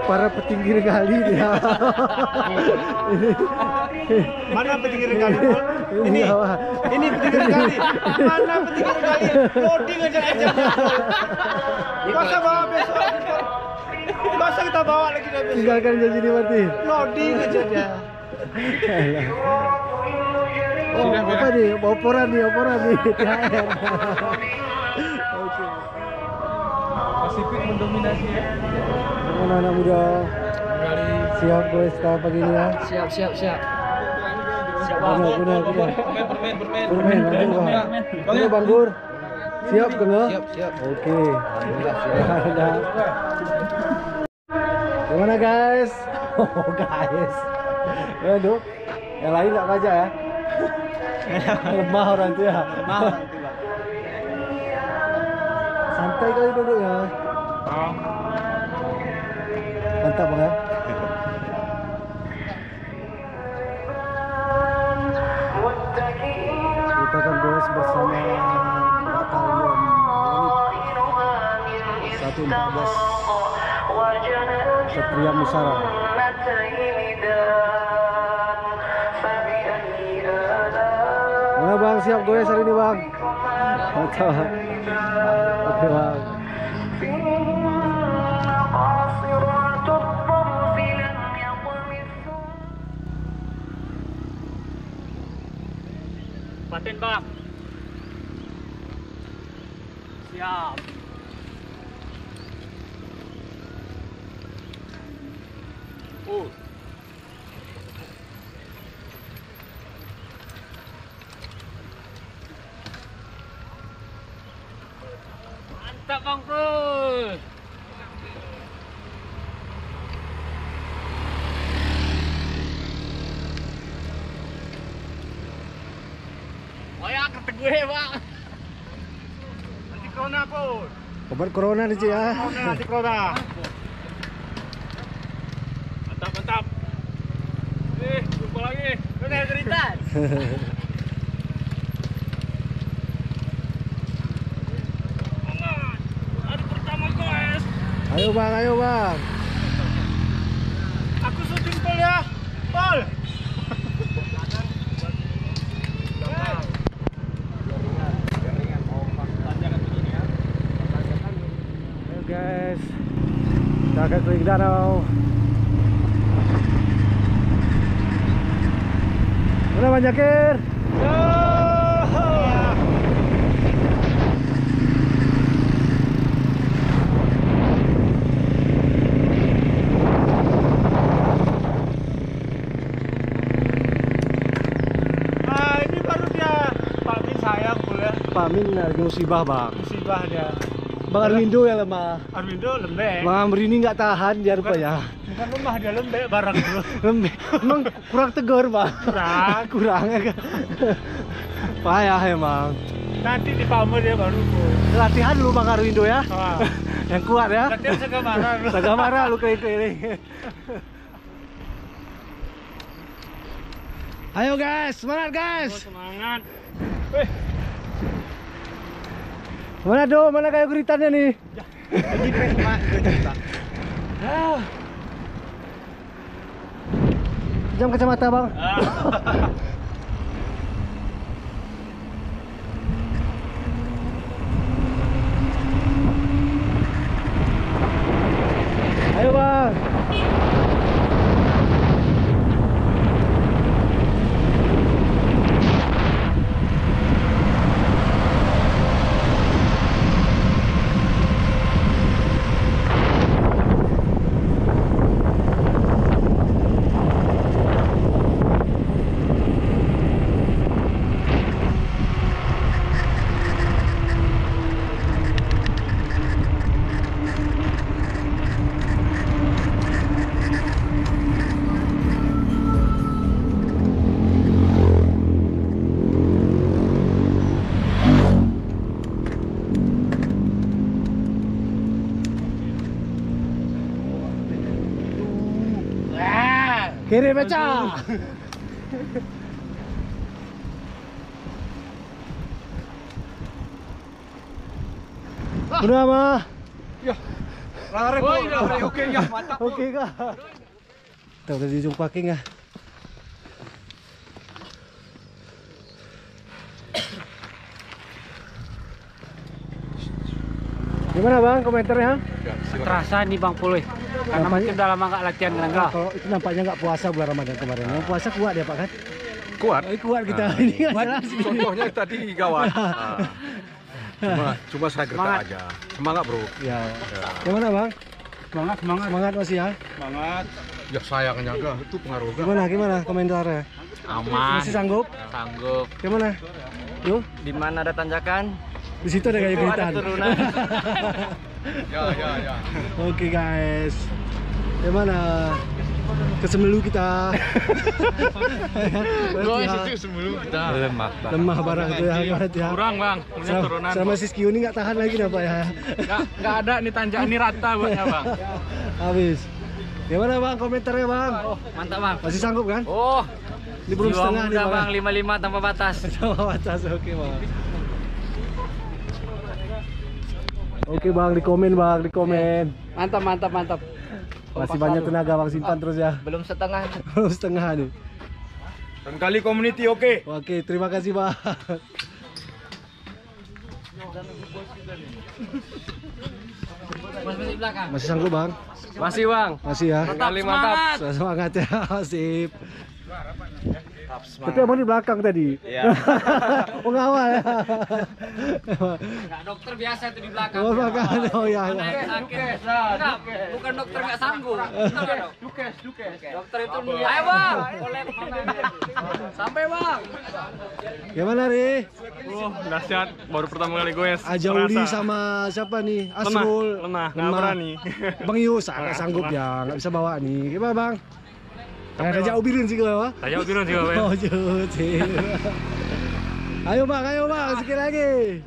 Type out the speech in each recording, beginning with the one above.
para petinggi regali dia. Mana petinggi regali? Ini petinggi regali. Mana petinggi regali? Loading aja. Masa bawa besok? Masa kita bawa lagi besok? Tinggalkan janji di mati. Loading aja dia. Oh, apa nih? Oporan nih. THR. Oke. Pasifik mendominasi ya. Anak-anak muda. Siap guys, tahap pagi ini ya. Siap. Guna. Bermain. Oke, Bang Gur. Siap kena? Siap. Oke. Gimana guys? Oh guys. Aduh. Yang lain nggak baca ya? Lemah orang itu ya. Santai kali duduknya. Mantap Bang ya. Kita akan goes bersama batalion unit 114 Satria Musara. Mana Bang, siap goes hari ini Bang? Mantap. Oke Bang. Paten Bang. Siap. Mantap Bang Bro. Oh ya, kata gue Bang. Anti corona pun. Obat corona nih Cik ya. Anti corona. Mantap. Jumpa lagi. Udah cerita. Hari pertama guys. Ayo Bang. Aku syuting Pol ya. Pol. Ayo guys. Kita akan keliling danau. Mana Bang Jakir? Ini baru dia Pak Min sayang boleh. Pak Min lagi musibah Bang. Musibah dia. Bang Arwindo yang lemah. Arwindo lembek. Bang Amri ini nggak tahan dia rupanya. Bukan lemah, dia lembek barang itu. Lembek. Emang kurang tegar Bang. Kurang ya kan. Payah emang. Nanti di pamer dia baru tuh. Latihan lu Bang Arwindo ya. Yang kuat ya. Latihan segamara lu. Segamara lu keliling-keliling. Ayo guys, semangat guys. Semangat. Mana do? Mana kayak guritannya nih? Lagi keren Pak, cerita. Jam kacamata Bang. Ayo Bang. Kiri pecah. Udah mah. Ya. Lari po. Oke ya, mantap. Oke kah? Kita udah di ujung parking ya. Gimana bang komentarnya? Terasa nih Bang Puluh. Karena mungkin udah lama nggak latihan renggah. Kalau itu nampaknya nggak puasa bulan Ramadan kemarin. Yang puasa kuat ya Pak kan? Kuat. Kuat kita ini kan jelas. Contohnya tadi gawat. Cuma saya gertak aja. Semangat bro. Ya. Gimana bang? Semangat masih ya? Semangat. Ya sayangnya gak, itu pengaruh gak. Gimana komentarnya? Aman. Masih sanggup? Sanggup. Gimana? Yuk. Di mana ada tanjakan? Di situ ada kayak geritan. turunan. Ya. Oke guys. Gimana? Kesemelu kita. sebelum kita Lemah barang itu ya, berarti ya. Kurang Bang. Sama si Skiu ini nggak tahan lagi dah Pak ya. Nggak ada nih tanjakan ini rata buatnya Bang. Habis. Gimana bang komentarnya bang? Mantap Bang. Masih sanggup kan? Oh. Ini belum setengah nih Bang. 55 tanpa batas. Tanpa batas, oke bang. Oke bang, di komen bang, di komen. Mantap. Masih banyak tenaga bang, simpan terus ya. Belum setengah. Belum setengah nih. Dan kali community oke. Oke, terima kasih bang. Masih di belakang. Masih sanggup bang? Masih Bang. Masih ya. Kali mantap. Semangat ya, sip. Tapi emang di belakang tadi. Iya. Oh ngawal ya. Enggak dokter biasa itu di belakang. Oh belakang. Oh ya. Sakit. Enggak, bukan dokter enggak sanggup. Dukes. Dokter itu ayo Bang. Sampai Bang. Gimana Ri? Dahsyat, baru pertama kali gue Ajauli sama siapa nih? Asrul. lemah, nggak berani. Bang Yus, nggak sanggup ya, nggak bisa bawa nih. Gimana bang? Kayak jauh birin sih gue, Pak. Tajam turun juga, Bang. Oh, jauh sih. Ayo bang, sedikit lagi.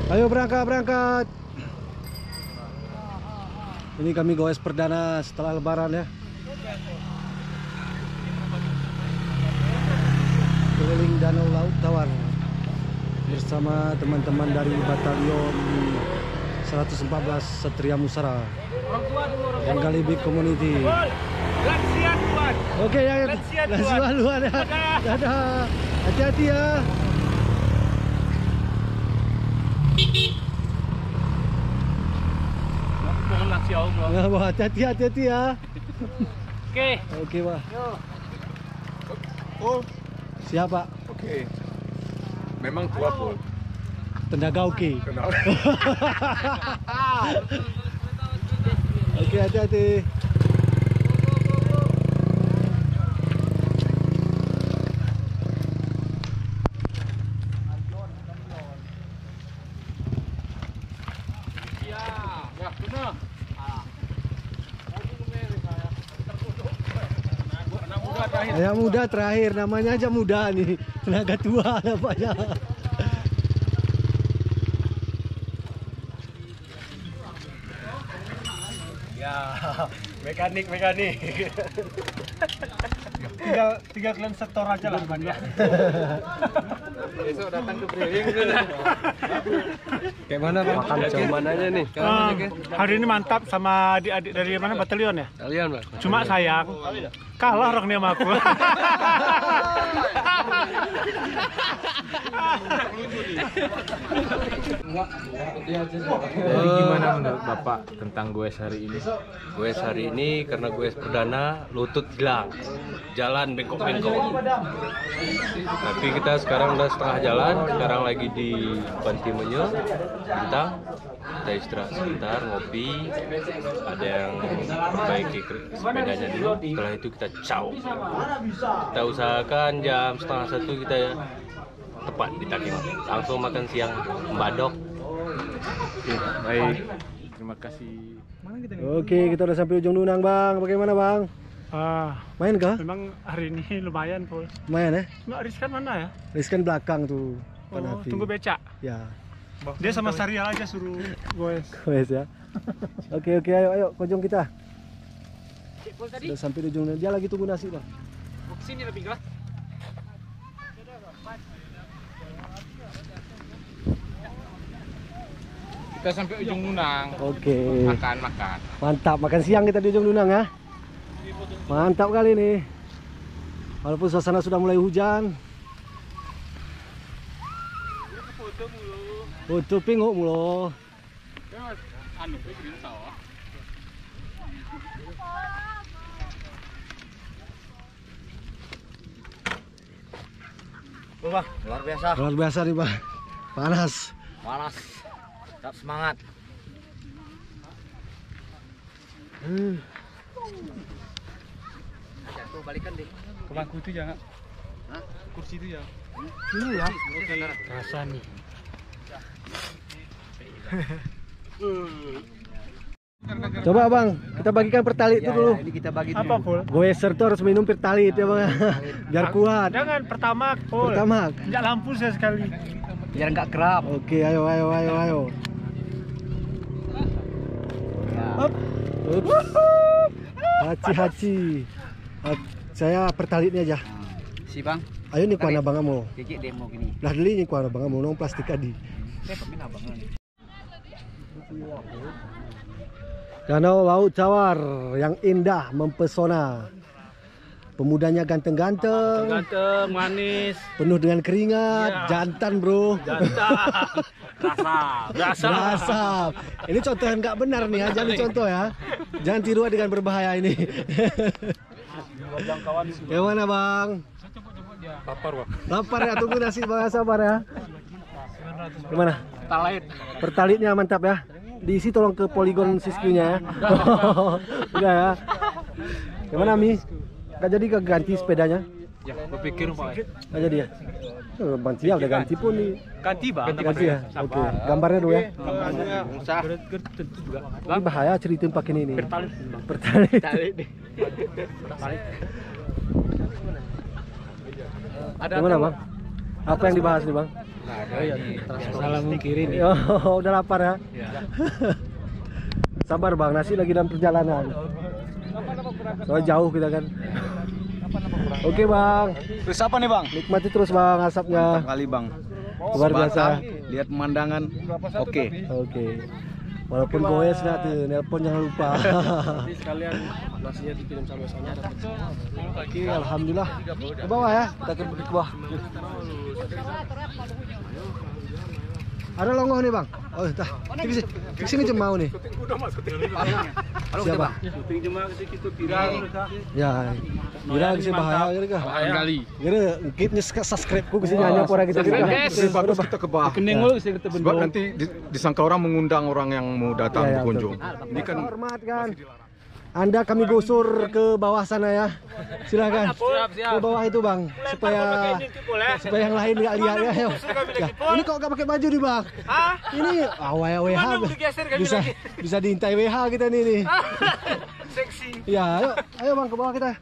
Ayo berangkat. Ini kami goes perdana setelah lebaran ya. Keliling Danau Laut Tawar bersama teman-teman dari Batalion 114 Satria Musara yang Galibik Community. Lansian Tuan. Oke ya, lansian luar ya. Dadah. Hati-hati ya. Nah, hati-hati ya. Oke, Pak. Oh, Siapa? oke. Memang tua pun. Tenaga oke. Kenal. Oke, hati-hati. Yang muda terakhir, namanya aja muda nih, tenaga tua nampaknya. Ya, mekanik. tinggal kalian setor aja lah Bang ya. Besok datang ke briefing Kayak mana Bang? Makan cuman aja nih. Hari ini mantap sama adik-adik dari mana batalion ya? Kalian, Bang. Cuma sayang kalah orang nih sama aku. Jadi gimana menurut Bapak tentang goes hari ini? Goes hari ini karena goes perdana lutut hilang, jalan bengkok-bengkok. Tapi kita sekarang udah setengah jalan, sekarang lagi di Pantimenyo, Bintang. Kita istirahat sebentar, ngopi. Ada yang perbaiki sepedanya dulu. Setelah itu kita caw. Kita usahakan jam 12:30 kita tepat di Takima. Langsung makan siang mbadok. Baik. Terima kasih. Oke, kita udah sampai ujung Dunang, Bang. Bagaimana, Bang? Main kah? Memang hari ini lumayan Pul. Main ya? Nggak riskan mana ya? Riskan belakang tuh. Oh, Panafi. tunggu becak. Ya. Dia sama Saria aja suruh goes. Wes ya. Oke, ayo kunjung kita. Sudah sampai di ujung. Dia lagi tunggu nasi, Bang. Sini lebih kah? Kita sampai ujung Nunang. Oke. Makan. Mantap, makan siang kita di ujung Nunang ya. Mantap kali ini. Walaupun suasana sudah mulai hujan. Foto pinguk mulu. Anu, bikin sawah. Bang, luar biasa. Luar biasa nih Bang. Panas. Panas. Tetap semangat. Tuh balikan deh. Ke bangku itu jangan. Hah? Kursi itu ya. Ini ya. Rasa nih. Coba Bang, kita bagikan pertalit itu dulu. Ini kita bagi Apa full? Goeser tuh harus minum pertalit ya Bang. Biar kuat. Jangan pertama full. Pertama. Injak lampu saya sekali. biar nggak kerap. Oke, ayo. Ya. Haci. Saya pertalitnya aja. Si bang, Ayo nih kuana bang kamu. kiki demo gini. Lah deli nih kuana bang kamu nong plastik adi. Pemin abang. Danau Laut Cawar yang indah mempesona. Pemudanya ganteng-ganteng, Ganteng, manis, penuh dengan keringat, Iya. jantan bro. Berasap. Ini contoh yang nggak benar nih, jangan dicontoh ya. Jangan tiru dengan berbahaya ini. Yang mana bang? Lapar ya, tunggu nasi bang, sabar ya. Gimana? Pertalitnya mantap ya. Diisi tolong ke poligon siskunya ya. Udah ya. Gimana Mi? Gak jadi ganti sepedanya? ya, berpikir Pak. Gak jadi ya? Bang Cia udah ganti pun nih. Ganti Bang. Ganti ya? Oke. Gambarnya dulu ya. Usah. Ini bahaya ceritain pakai ini. Pertalit. Gimana bang? Apa yang dibahas nih bang? Salah mengkiri nih. Oh, udah lapar ya? Sabar bang, nasi lagi dalam perjalanan. Soalnya jauh kita kan. Oke bang. Terus apa nih bang? Nikmati terus bang asapnya. Kali bang. Luar biasa. Lihat pemandangan. Oke. Oke. Walaupun goes nggak tuh, nelpon jangan lupa. Sekalian nasinya dikirim sampai sana. Oke, alhamdulillah. Ke bawah ya, kita ke bawah. Ada longoh nih bang. Oh, dah. Di sini cuma mau nih. Siapa? Syuting cuma kita viral. Ya, viral sih bahaya gitu kan. Kali. Gitu, kitnya subscribe ku kesini hanya orang kita. Lebih bagus kita ke bawah. Kening lu sih kita Sebab nanti disangka orang mengundang orang yang mau datang Ya, berkunjung. betul. Ini kan Hormat kan. Anda kami gusur ke bawah sana ya. Silakan. Ke bawah itu bang, supaya yang lain nggak lihat ya. Ayo. Ya, ini kok nggak pakai baju nih bang? Ini WH bisa diintai WH kita nih. Seksi. Ya, ayo bang ke bawah kita.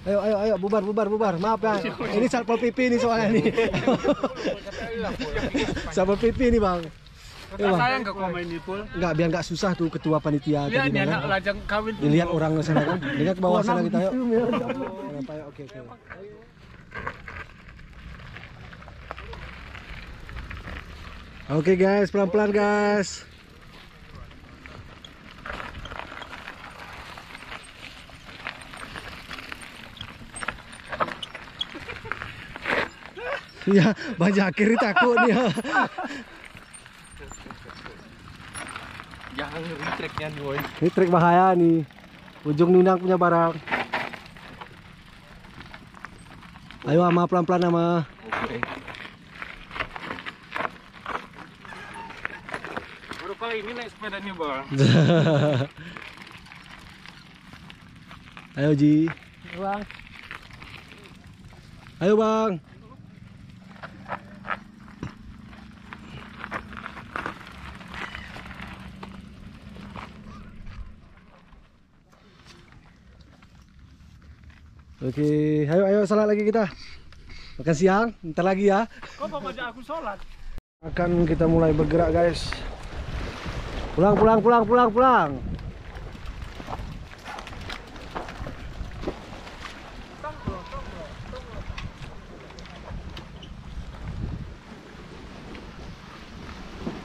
Ayo bubar. Maaf ya. Ini satpol PP nih soalnya nih. Satpol PP nih bang. Saya enggak komen ini pul. Enggak, biar nggak susah tuh ketua panitia. Lihat tadi, nih kan? anak lajang kawin tuh. Dilihat orang ke sana kan. Lihat ke bawah sana kita yuk. Oke. Oke guys, pelan-pelan guys. Iya, Bang Jakir ini takut nih. Jangan nge-tracknya boy. Ini trik bahaya nih. Ujung Nunang punya barang. Ayo ama pelan-pelan ama. Baru kali ini naik sepedanya bang. Ayo Ji. Bang. Ayo bang. Oke, ayo salat lagi kita. Makan siang, ntar lagi ya. Kok mau ngajak aku sholat? Akan kita mulai bergerak guys. Pulang.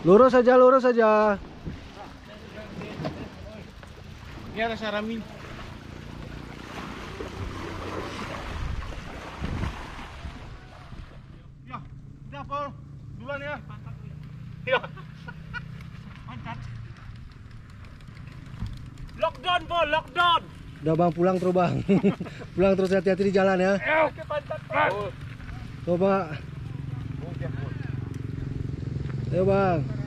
Lurus saja, lurus saja. Ini ada Sarami. Ya, udah Paul. Duluan ya. Ya. Mantap. Lockdown, Paul, lockdown. Udah bang, pulang terus bang. Pulang terus, hati-hati di jalan ya. Oke, mantap, Pak. Coba. Ayo bang.